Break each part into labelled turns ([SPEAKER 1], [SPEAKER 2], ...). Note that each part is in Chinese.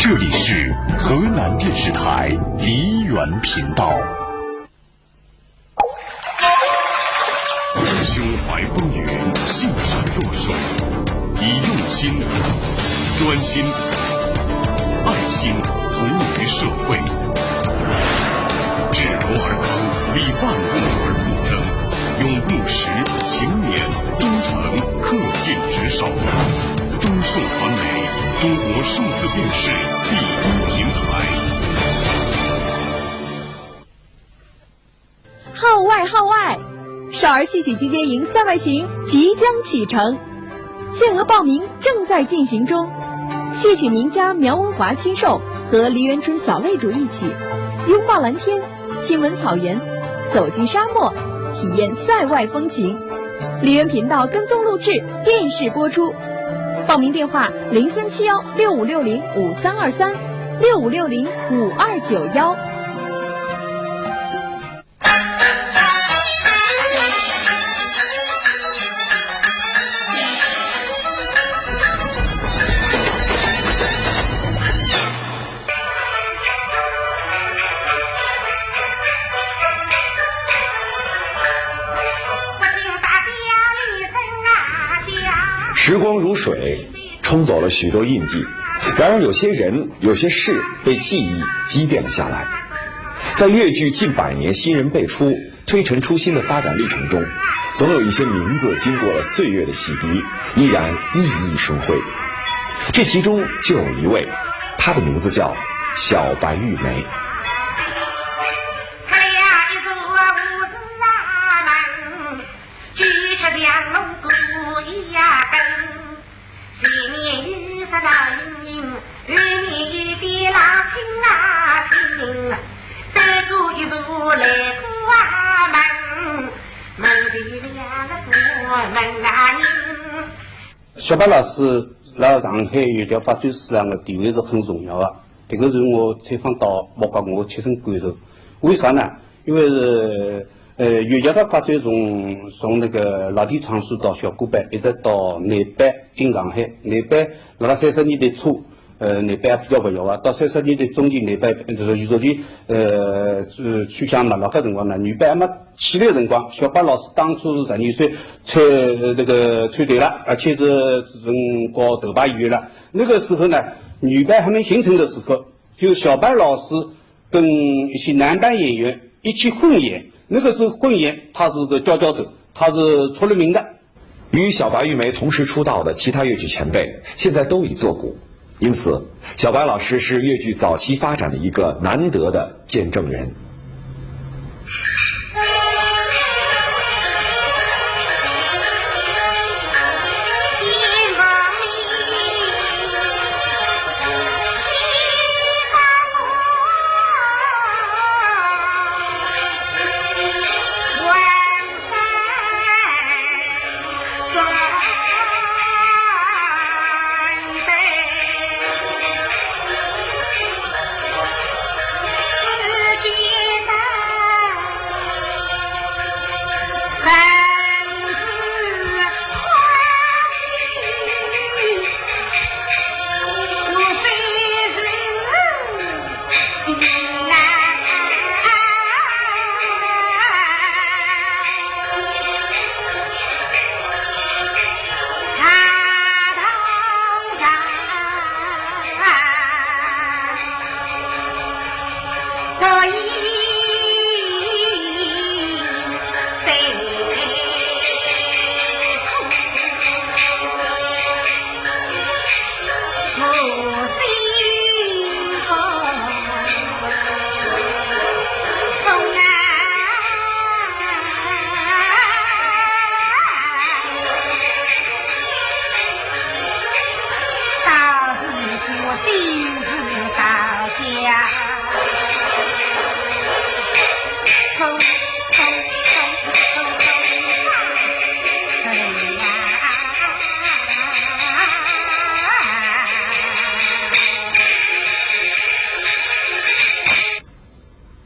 [SPEAKER 1] 这里是河南电视台梨园频道。胸怀风云，信山若水，以用心、专心、爱心服务于社会，治国而康，立万物而不争，用务实、勤勉、忠诚、恪尽职守。中数传媒，中国数字电视第一平台。
[SPEAKER 2] 号外号外！少儿戏曲集结营赛外行即将启程，限额报名正在进行中。戏曲名家苗文华亲授和梨园春小擂主一起，拥抱蓝天，亲吻草原，走进沙漠，体验塞外风情。梨园频道跟踪录制，电视播出。报名电话：0371656053，65605291。
[SPEAKER 3] 时光如水，冲走了许多印记，然而有些人、有些事被记忆积淀了下来。在越剧近100年新人辈出、推陈出新的发展历程中，总有一些名字经过了岁月的洗涤，依然熠熠生辉。这其中就有一位，她的名字叫小白玉梅。
[SPEAKER 4] 小白老师在上海乐调发展史上的地位是很重要的，这个是我采访到包括我切身感受。为啥呢？因为是乐调的发展从那个老地常数到小鼓班，一直到南班进上海。南班到30年代初，南班比较不要啊。到30年代中期，南班就是逐渐趋向没落个辰光呢，女班还没起来的辰光，小白老师当初是12岁参队了，而且是搞头牌演员了。那个时候呢，女班还没形成的时候，就小白老师跟一些男班演员一起混演。那个时候混演，他是个佼佼者，他是出了名的。
[SPEAKER 3] 与小白玉梅同时出道的其他越剧前辈，现在都已作古，因此小白老师是越剧早期发展的一个难得的见证人。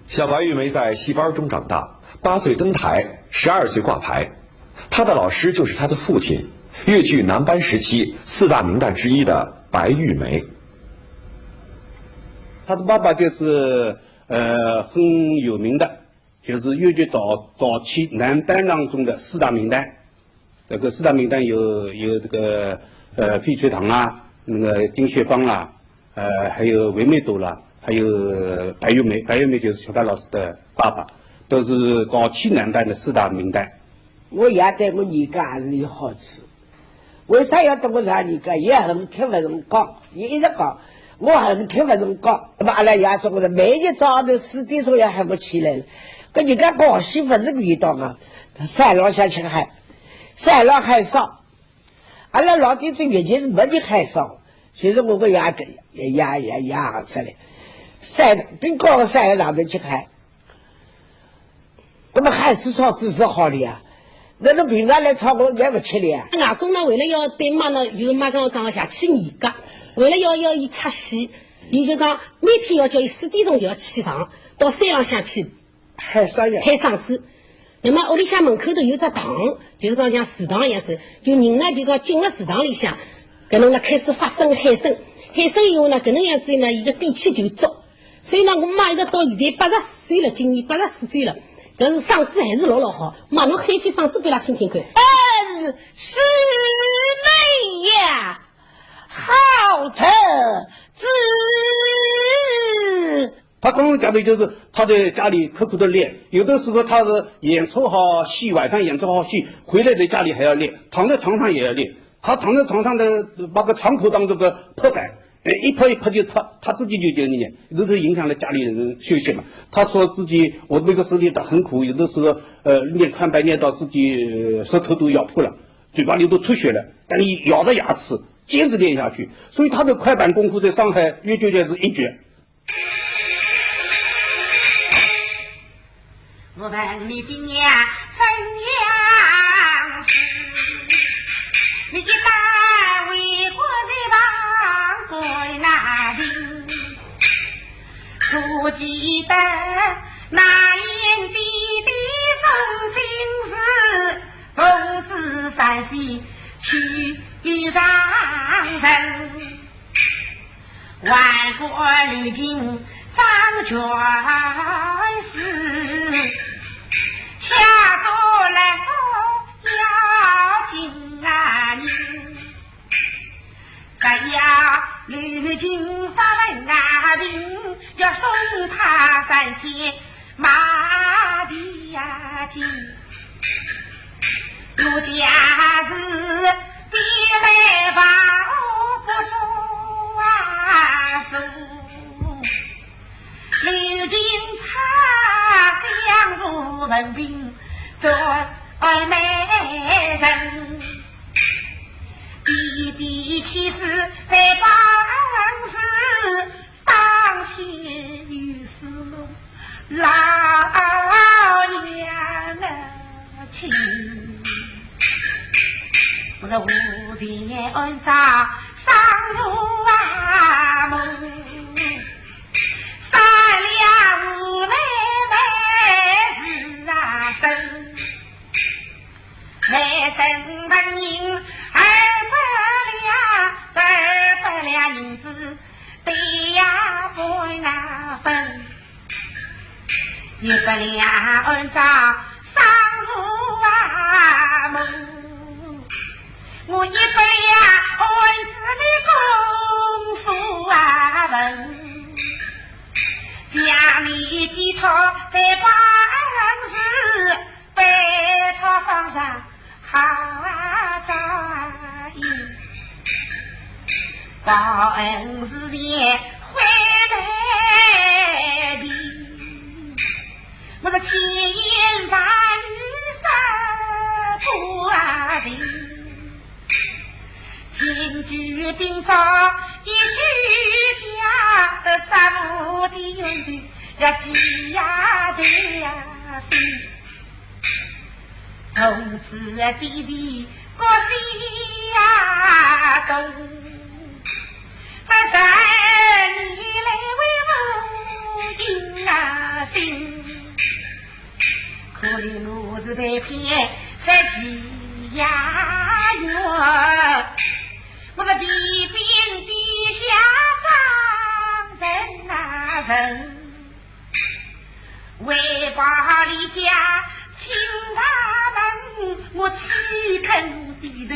[SPEAKER 3] 小白玉梅在戏班中长大，8岁登台，12岁挂牌。她的老师就是她的父亲，越剧男班时期4大名旦之一的白玉梅。
[SPEAKER 4] 他的爸爸就是很有名的，就是越剧早期男担当中的四大名旦。这个四大名旦有这个费垂堂啦，那个丁学芳啦，还有韦美斗啦，还有白玉梅。白玉梅就是小白老师的爸爸，都是早期男旦的四大名旦。
[SPEAKER 5] 我也对我年家还是有好处。为啥要对我上年家？也很贴不人讲，也一直讲，我很贴不人讲。那么阿拉爷说我的每日早上4点钟也喊我起来了，跟人家高兴不是味道嘛。山上下去海，山上海少，阿拉老弟子月前是没的海少，所以说我个牙出来，山最高的山上头去海，那么海是炒只是好的呀。那侬平常来炒我也不吃的呀。
[SPEAKER 6] 外公呢，为了要对妈呢，就妈刚刚下去年家，为了要伊出戏，伊就讲每天要叫伊4点钟就要起床，到山浪向去
[SPEAKER 5] 海桑子。
[SPEAKER 6] 那么屋里向门口头有只塘，就是讲像池塘一样子，就人呢就讲进了池塘里向，搿能呢开始发生海参，海参以后呢搿能样子呢，伊个底气就足，所以呢我妈一直到现在84岁了，今年84岁了。但是嗓子还是老好，妈侬喊起嗓子给他听听看。
[SPEAKER 5] 师妹呀，好特子。
[SPEAKER 4] 他刚刚讲的就是他在家里刻苦的练，有的时候他是演出好戏，晚上演出好戏，回来在家里还要练，躺在床上也要练。他躺在床上的把个窗口当这个拍板。一拍就他自己就觉得呢，有的时候影响了家里人休息嘛。他说自己我那个时候练得很苦，有的时候练看白练到自己舌头都咬破了，嘴巴里都出血了，但你咬着牙齿坚持练下去，所以他的快板功夫在上海越剧界是一绝。
[SPEAKER 7] 我问你的娘怎样是？你的单位过在帮归那人，不记得那年的种金是公子山西去上人，万国旅经张全是恰做来说要紧啊你，咱要旅经发来那兵，要送他3千马的呀金，如家是别来把我不住啊手，旅经他将入文兵做美人，弟弟妻子在当时当天与是老娘的亲，我的无天恩照上如梦，三两无奈没事啊生，没生本人200两银子对呀不那分，100两按照上如梦，我100两按子的公数文，家里寄托在办事，被他放上好早应，报恩事业回来比，我的千言万语三不定，千句并作一句讲，这三五的原句要记呀对呀心，从此弟弟过西呀东，这3年来为我应啊心，可怜我是被骗在几呀远，我的地兵地下张人啊人，为把离家亲大门，我岂肯低头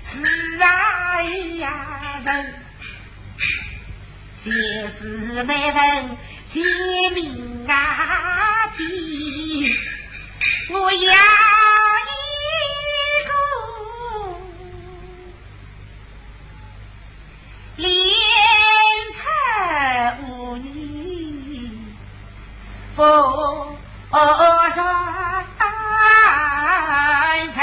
[SPEAKER 7] 是爱呀人？些事没问解明啊的，我要一个连成无你不说爱人。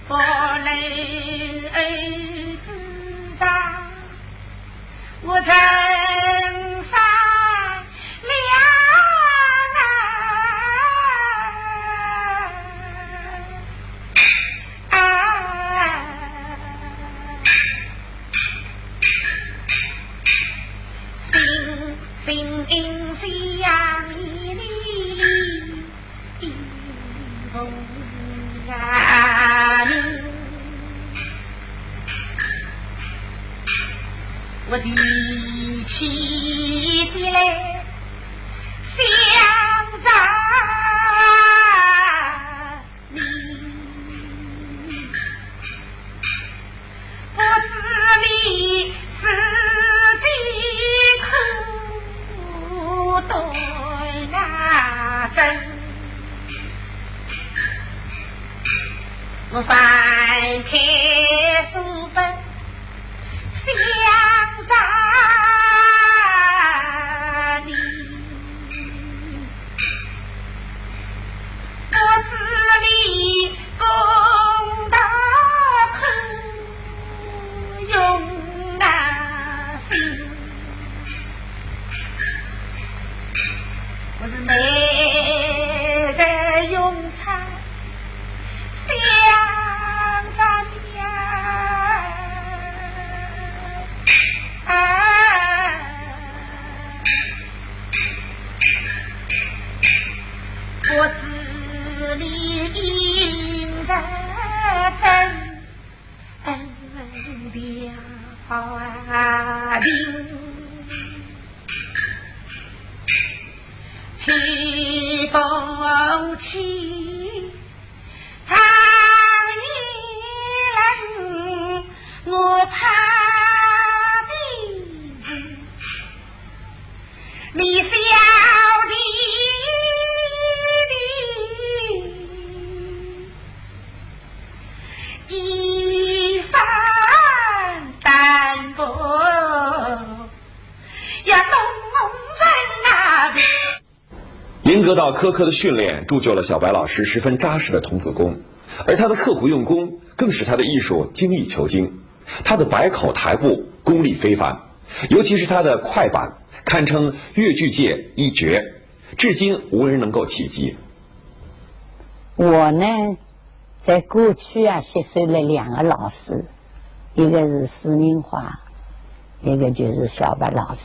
[SPEAKER 7] 不泪之上，我真善良啊！心因相依你风啊！我的妻子来相在你，不知你是的苦对那真。我翻开书本想着你，我知你公道苦用那心，我是美人用餐想着你呀，我知你应着真了定，起风起长一人，我怕的是你笑的一山单薄呀，东人啊！
[SPEAKER 3] 严格到苛刻的训练铸就了小白老师十分扎实的童子功，而他的刻苦用功更使他的艺术精益求精。他的百口台步功力非凡，尤其是他的快板，堪称越剧界一绝，至今无人能够企及。
[SPEAKER 8] 我呢，在过去啊，接受了两个老师，一个是施明华，一个就是小白老师。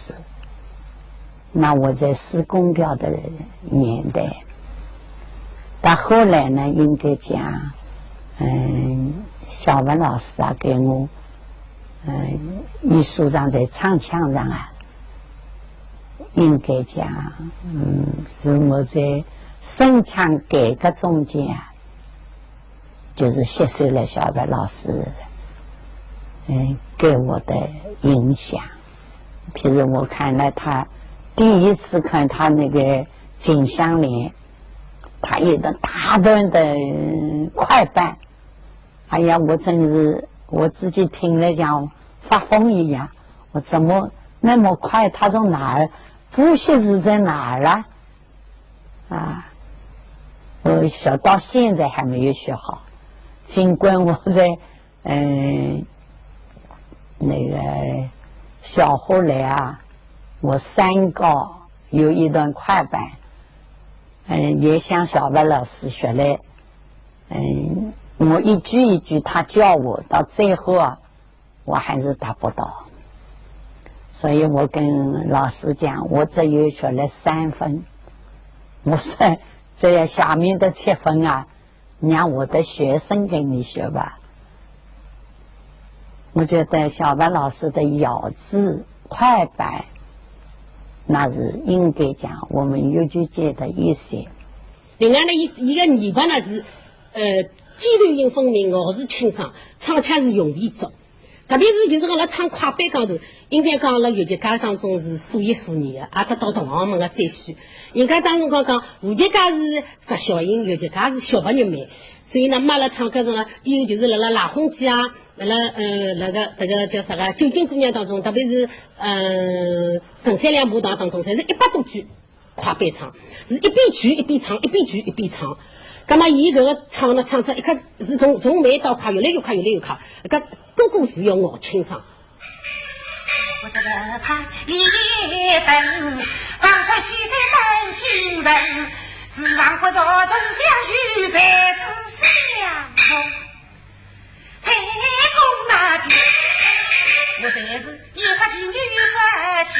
[SPEAKER 8] 那我在施公调的年代，到后来呢，应该讲，小白老师啊，给我，艺术上在唱腔上啊，应该讲，是我在声腔改革中间啊，就是吸收了小白老师，给我的影响。譬如我看了他第一次看他那个锦香莲，他有的大段的快板，哎呀，我真是我自己听了像发疯一样，我怎么那么快？他从哪儿？呼吸是在哪儿啊？啊，我学到现在还没有学好，尽管我在那个小后来啊，我三高有一段快板，也向小白老师学来，我一句一句他教我，到最后啊，我还是达不到，所以我跟老师讲，我只有学了3分，我说这下面的7分啊，让我的学生给你学吧。我觉得小白老师的咬字快板，那是应该讲我们豫剧界的一些。
[SPEAKER 6] 另外呢，一个尾巴呢是阶段性分明，我是清爽，唱腔是容易做。特别是就是讲辣唱快板高头，应该讲辣豫剧界当中是数一数二的，也得到同行们的赞许。人家当中讲武节界是实小型，豫剧界是小白肉美，所以呢，嘛辣唱搿种呢，有就是辣腊红节啊，那个叫啥个九斤姑娘当中，特别是陈三两舞堂当中，才是100多句快板唱，是一边句一边唱，一边句一边唱。那么伊搿个唱呢，唱出一刻是从慢到快，越来越快，越来越快。搿个个是要我清唱。
[SPEAKER 7] 我这个怕一灯，方才去在门情人，自然不着同相许，在此相逢。太公那天，我才是一发起女色气，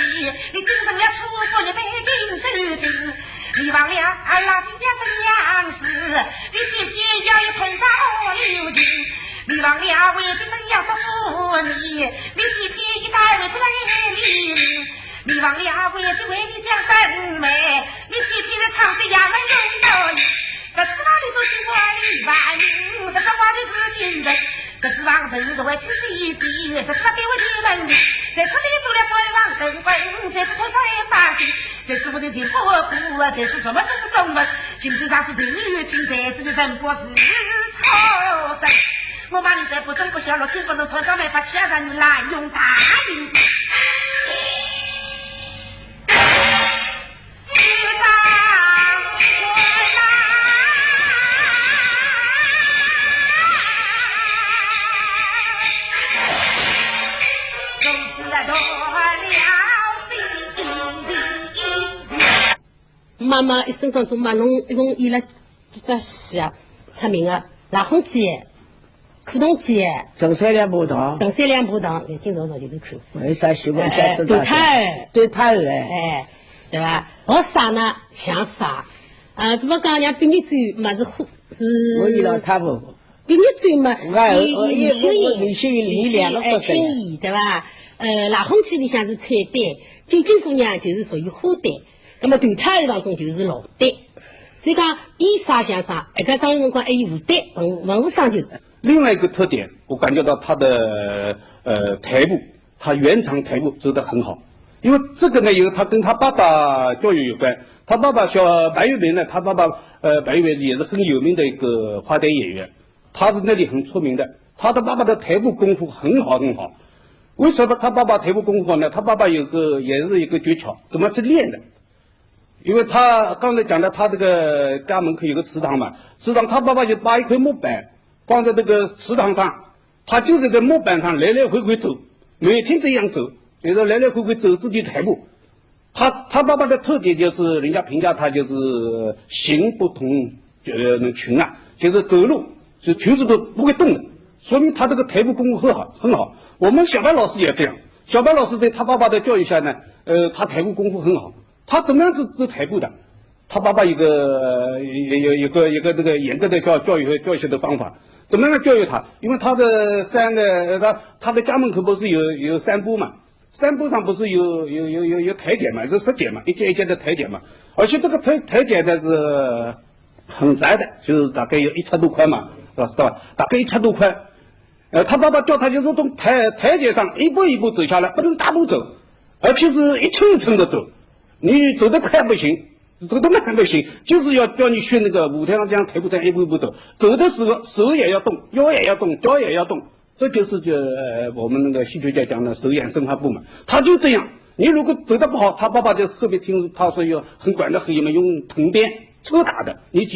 [SPEAKER 7] 你精神要出国，你北京收定。你忘了老天爷是娘事，你偏偏要有喷上我流情。你忘了为的生要多负你，你偏偏一代为不让眼里。你忘了为你讲生美，你偏偏的唱着衙门用到你。这是哪里说情话一万名，这个话的是金人。这是往人为亲弟弟，这是给我的门的。这次你做了鬼王身份，这次头上也把心。这是我的人不顾，这是什么这是中文？今天上是人女情，在这里人不是超生。我骂你在不中不小了，心不能头上没把其他人滥用大名字。
[SPEAKER 6] 妈妈一生当中嘛，侬一共演了几只戏啊？出名的腊红节、苦冬节、
[SPEAKER 5] 陈三两舞堂，
[SPEAKER 6] 陈三两舞堂，今朝早就是看。
[SPEAKER 5] 为啥喜欢家知道？
[SPEAKER 6] 对他儿，
[SPEAKER 5] 对他儿，
[SPEAKER 6] 对吧？学啥呢？像啥？比方讲像毕业追嘛是
[SPEAKER 5] 我遇到他不？
[SPEAKER 6] 毕业追嘛，
[SPEAKER 5] 李秀英李两个不
[SPEAKER 6] 青衣对吧？腊红节里向是彩蛋，九斤姑娘就是属于花旦。那么对他儿当中就是老旦，所以讲演啥像啥，这个当时辰光还有武旦，文武双全。
[SPEAKER 4] 另外一个特点，我感觉到他的台步，他原唱台步走得很好，因为这个呢，有他跟他爸爸教育有关。他爸爸小白玉梅呢，他爸爸白玉梅也是很有名的一个花旦演员，他是那里很出名的。他的爸爸的台步功夫很好很好。为什么他爸爸台步功夫好呢？他爸爸也是一个诀窍，怎么去练的？因为他刚才讲的，他这个家门口有个祠堂嘛，祠堂他爸爸就把一块木板放在这个祠堂上，他就在这木板上来来回回走，每天这样走，就是来来回回走自己台步。他爸爸的特点就是人家评价他就是行不同群啊，就是走路就裙子都不会动的，说明他这个台步功夫很好。我们小白老师也这样，小白老师在他爸爸的教育下呢，他台步功夫很好。他怎么样走台步的？他爸爸有个那个严格的教育学的方法，怎么样教育他？因为他的山呢，他的家门口不是有山坡嘛，山坡上不是有台阶嘛，是石阶嘛，一阶一阶的台阶嘛，而且这个台阶呢是很窄的，就是大概有1尺多宽嘛，知道吧？大概1尺多宽。他爸爸教他就是从台阶上一步一步走下来，不能大步走，而且是一层一层的走。你走得快不行，走得慢不行，就是要教你学那个舞台上这样台步这样一步一步走，走的时候手也要动，腰也要动，脚也要动，这就是我们那个戏曲家讲的手眼生发步嘛。他就这样，你如果走得不好，他爸爸就特别听他说要很管得很严嘛，用藤鞭抽打的，你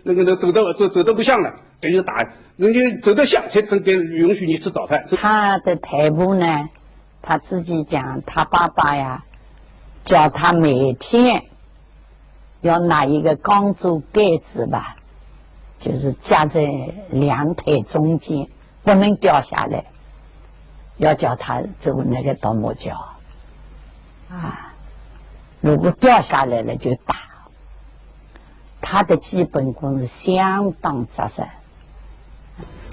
[SPEAKER 4] 那个走得不像了，给你打，人家走得像才真给允许你吃早饭。
[SPEAKER 8] 他的台步呢，他自己讲，他爸爸呀。叫他每天要拿一个钢珠盖子吧，就是夹在两腿中间，不能掉下来，要叫他走那个独木桥啊，如果掉下来了就打。他的基本功是相当扎实。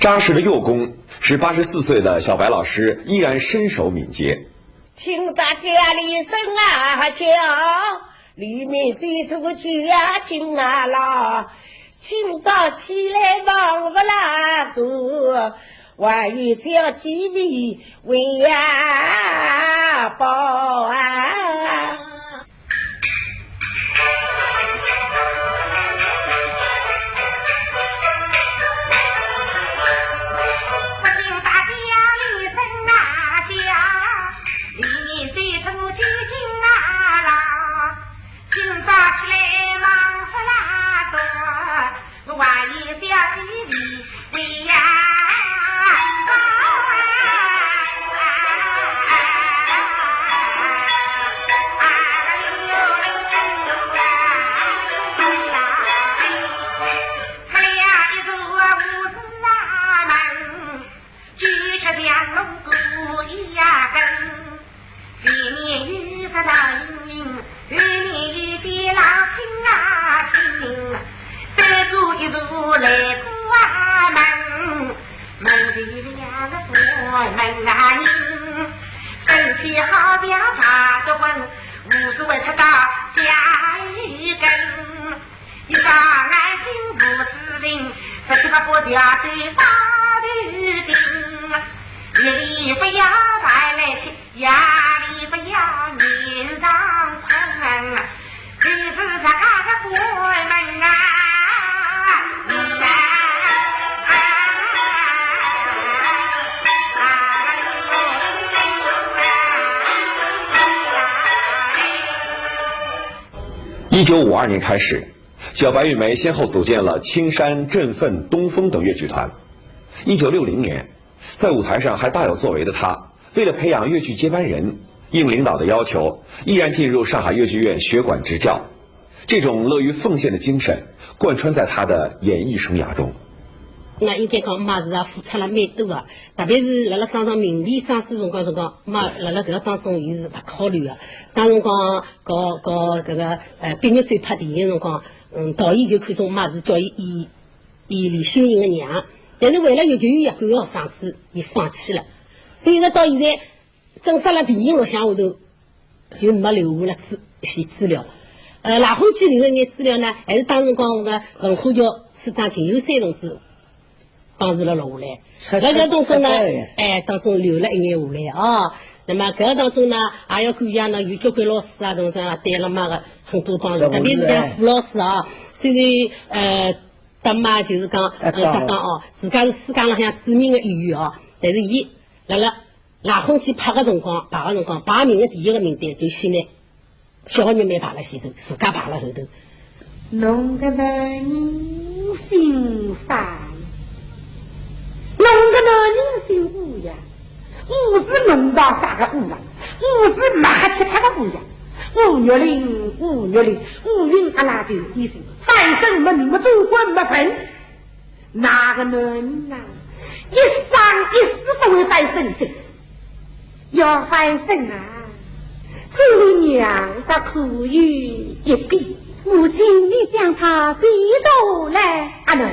[SPEAKER 3] 扎实的幼功使84岁的小白老师依然身手敏捷。
[SPEAKER 5] 听到家里声啊叫，里面最出家进啊啦，清早起来忙不拉个，万一小鸡的为呀宝啊。
[SPEAKER 3] 1952年开始，小白玉梅先后组建了青山、振奋、东风等越剧团。1960年，在舞台上还大有作为的她，为了培养越剧接班人，应领导的要求，毅然进入上海越剧院学馆执教。这种乐于奉献的精神，贯穿在她的演艺生涯中。
[SPEAKER 6] 那应该讲，妈是付出了蛮多的，特别是辣张名利双收辰光，妈辣搿个当中伊是勿考虑的。当辰光搞搿个毕业追拍电影辰光，导演就看中妈是叫伊李秀英的娘，但是为了越剧院管学生子，伊放弃了。所以呢，到现在正式了电影录像下头就没留下了些资料。赖后期留的眼资料呢，还是当辰光的文化局处长秦有山同志帮助了录下来。那个当中呢，当中留了一眼下来啊。那么搿个当中呢，也要感谢呢有交关老师啊，同时啊对了妈个很多帮助，特别是像傅老师啊，虽然搭妈就是讲讲哦，自家是世界浪向知名的演员哦，但是伊辣赖后期排个辰光，排名的第一个名单就先呢小玉梅排了前头，自家排了后头。
[SPEAKER 7] 侬个男人心善，侬个男人心污呀，我是弄到啥个污呀，我是马吃他个污呀。五月令，乌云阿拉就一心，翻身么你们中国没分，哪个男人啊，一生一世不会翻身的，要翻身啊，姑娘的苦于一笔。母亲，你将他逼走来，阿囡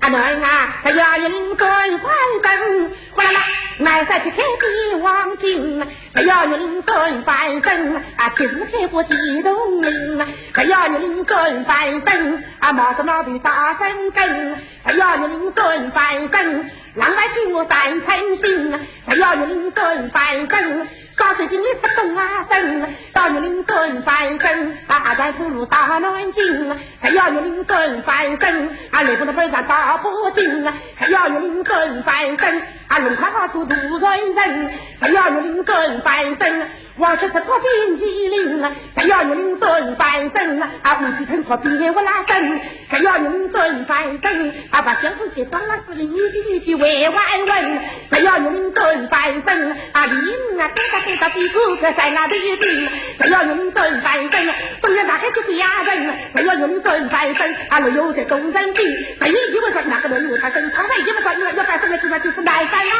[SPEAKER 7] 啊，他要用准翻身，哗啦啦，俺再去开地王金，他要用准翻身啊，就是开过激动铃，他要用准翻身啊，毛着毛的大神根，他要用准翻身，浪来去我三层心，他要用准翻身。高水平的石洞啊身，到有灵准翻身啊，在吐露大南京，还要有灵准翻身啊，雷锋的背上大破镜，还要有灵准翻身啊，龙华好处渡人人，还要有灵准翻身。我是特破边机灵，还要有灵准翻身啊，无锡特破边我拉伸，还要有灵准翻身啊，把相夫结帮了是一句为外问，还要有灵准翻身啊，灵啊对到屁股可在那里地，还要有灵准翻身，东人大海就是亚人，还要有灵准翻身啊，我有在东人地，还有一个说哪个人有他身，常在一个说要翻身的地方就是南山啦。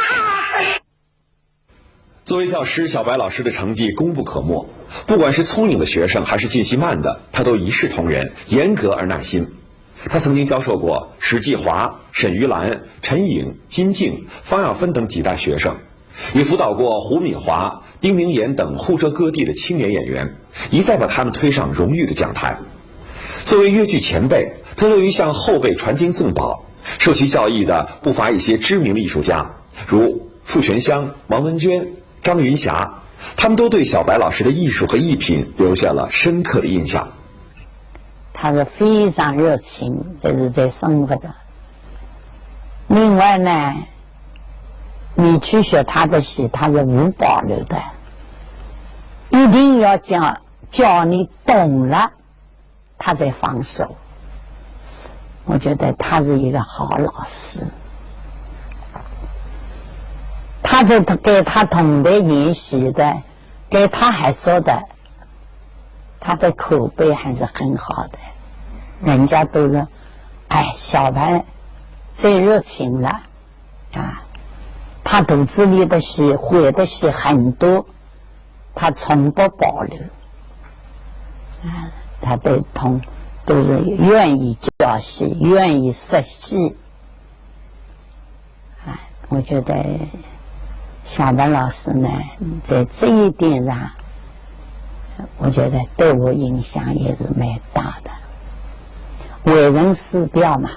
[SPEAKER 3] 作为教师，小白老师的成绩功不可没。不管是聪颖的学生，还是进习慢的，他都一视同仁，严格而耐心。他曾经教授过史继华、沈于兰、陈颖、金静、方耀芬等几代学生，也辅导过胡敏华、丁明妍等沪浙各地的青年演员，一再把他们推上荣誉的讲坛。作为越剧前辈，他乐于向后辈传经赠宝，受其教益的不乏一些知名的艺术家，如傅全香、王文娟、张云霞，他们都对小白老师的艺术和艺品留下了深刻的印象。
[SPEAKER 8] 他是非常热情，这是在生活的。另外呢，你去学他的戏，他是无保留的，一定要教你懂了，他才放手。我觉得他是一个好老师。他在给他同台演戏的，给他还说的，他的口碑还是很好的，人家都是，哎，小白最热情了啊！他肚子里的戏、会的戏很多，他从不保留啊！他都是愿意教戏，愿意实戏啊！我觉得小白老师呢，在这一点上，我觉得对我影响也是蛮大的。为人师表嘛。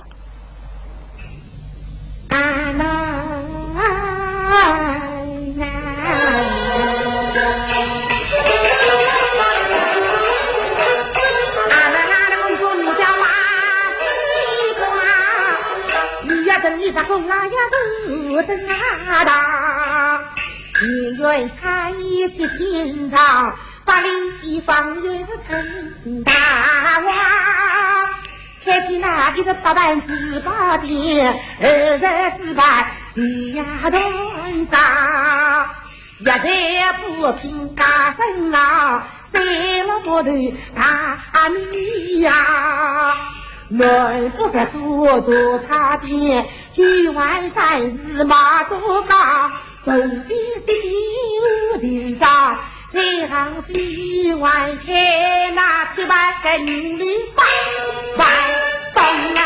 [SPEAKER 7] 宁愿参一起天堂，把里方圆是陈大王。开起那一个八板子宝殿，24拜西呀端上，一代不平大声啊，三了不头大米呀。论不是做做茶店，今晚3日马祖岗，走的是地上，这行今晚开那7万个女女万动啊！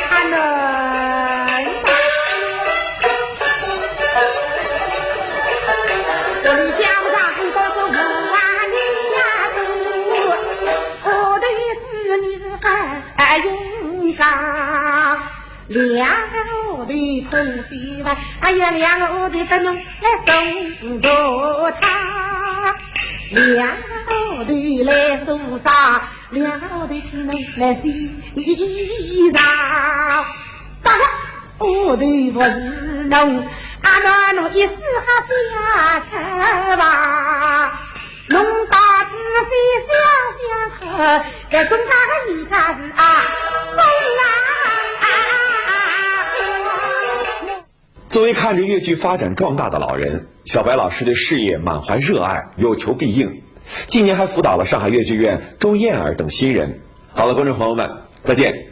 [SPEAKER 7] 他能东乡上高高五万里呀走，我对是女是很勇敢，两的空气外，哎呀，两的灯笼来送着他，两的来送上，两的天龙来洗衣裳，大哥，我的不是侬，俺侬一时好下车吧。侬大仔细想想看，这中家的女家是啊，疯
[SPEAKER 3] 作为看着越剧发展壮大的老人，小白老师对事业满怀热爱，有求必应。近年还辅导了上海越剧院周燕儿等新人。好了，观众朋友们，再见。